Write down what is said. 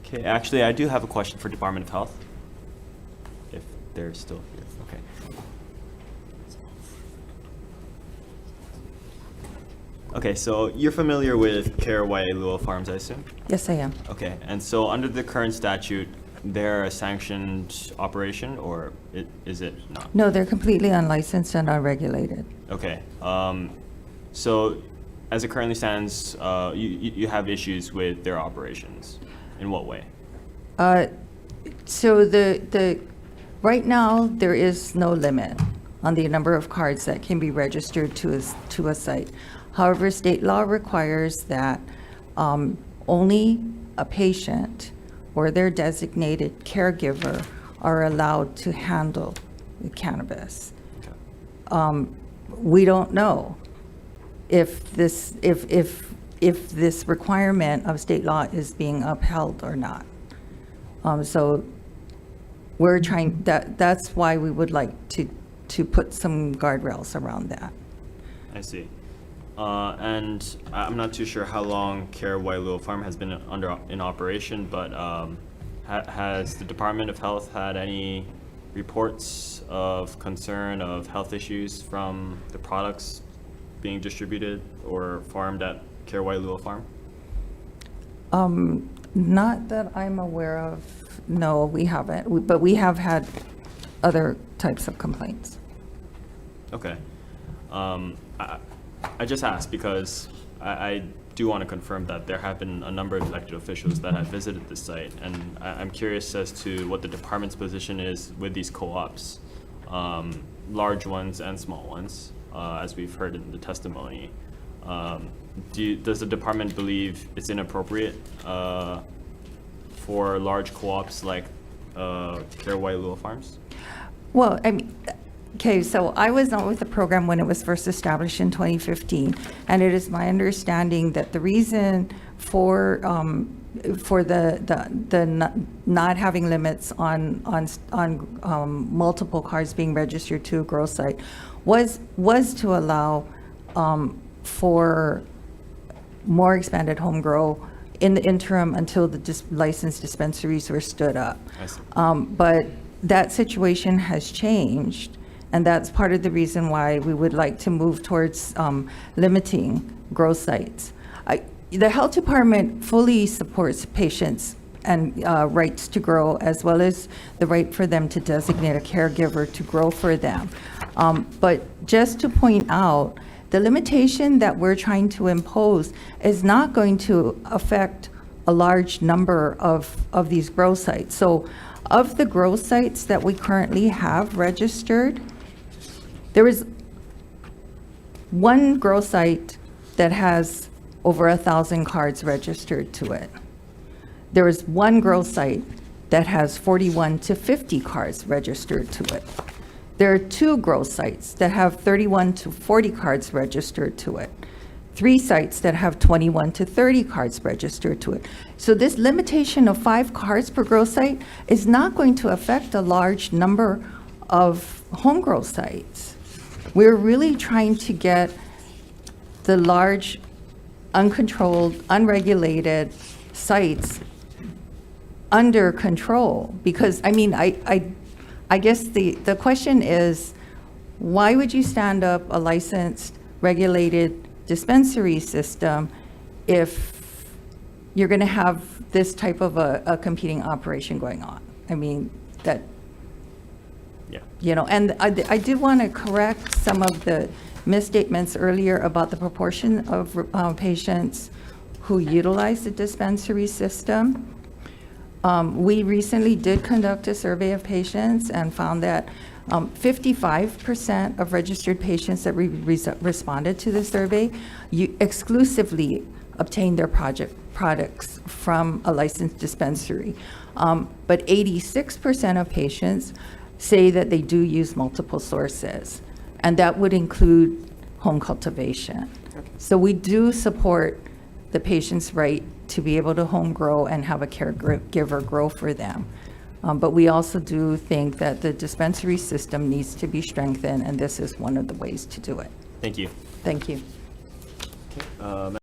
Okay, actually, I do have a question for Department of Health, if they're still here. Okay. Okay, so you're familiar with Karawai-Lua Farms, I assume? Yes, I am. Okay, and so under the current statute, they're a sanctioned operation, or is it not? No, they're completely unlicensed and unregulated. Okay, so as it currently stands, you have issues with their operations. In what way? So right now, there is no limit on the number of cards that can be registered to a site. However, state law requires that only a patient or their designated caregiver are allowed to handle the cannabis. Okay. We don't know if this requirement of state law is being upheld or not. So we're trying, that's why we would like to put some guardrails around that. I see. And I'm not too sure how long Karawai-Lua Farm has been in operation, but has the Department of Health had any reports of concern of health issues from the products being distributed or farmed at Karawai-Lua Farm? Not that I'm aware of. No, we haven't. But we have had other types of complaints. Okay. I just asked because I do want to confirm that there have been a number of elected officials that have visited the site, and I'm curious as to what the department's position is with these co-ops, large ones and small ones, as we've heard in the testimony. Does the department believe it's inappropriate for large co-ops like Karawai-Lua Farms? Well, I mean, okay, so I was not with the program when it was first established in 2015, and it is my understanding that the reason for the not having limits on multiple cards being registered to a grow site was to allow for more expanded home grow in the interim until the licensed dispensaries were stood up. I see. But that situation has changed, and that's part of the reason why we would like to move towards limiting grow sites. The health department fully supports patients and rights to grow, as well as the right for them to designate a caregiver to grow for them. But just to point out, the limitation that we're trying to impose is not going to affect a large number of these grow sites. So of the grow sites that we currently have registered, there is one grow site that has over 1,000 cards registered to it. There is one grow site that has 41 to 50 cards registered to it. There are two grow sites that have 31 to 40 cards registered to it. 3 sites that have 21 to 30 cards registered to it. So this limitation of 5 cards per grow site is not going to affect a large number of home grow sites. We're really trying to get the large, uncontrolled, unregulated sites under control. Because, I mean, I guess the question is, why would you stand up a licensed, regulated dispensary system if you're going to have this type of a competing operation going on? I mean, that, Yeah. you know, and I did want to correct some of the misstatements earlier about the proportion of patients who utilize the dispensary system. We recently did conduct a survey of patients and found that 55% of registered patients that responded to the survey exclusively obtained their products from a licensed dispensary. But 86% of patients say that they do use multiple sources, and that would include home cultivation. So we do support the patient's right to be able to home grow and have a caregiver grow for them. But we also do think that the dispensary system needs to be strengthened, and this is one of the ways to do it. Thank you. Thank you. Okay.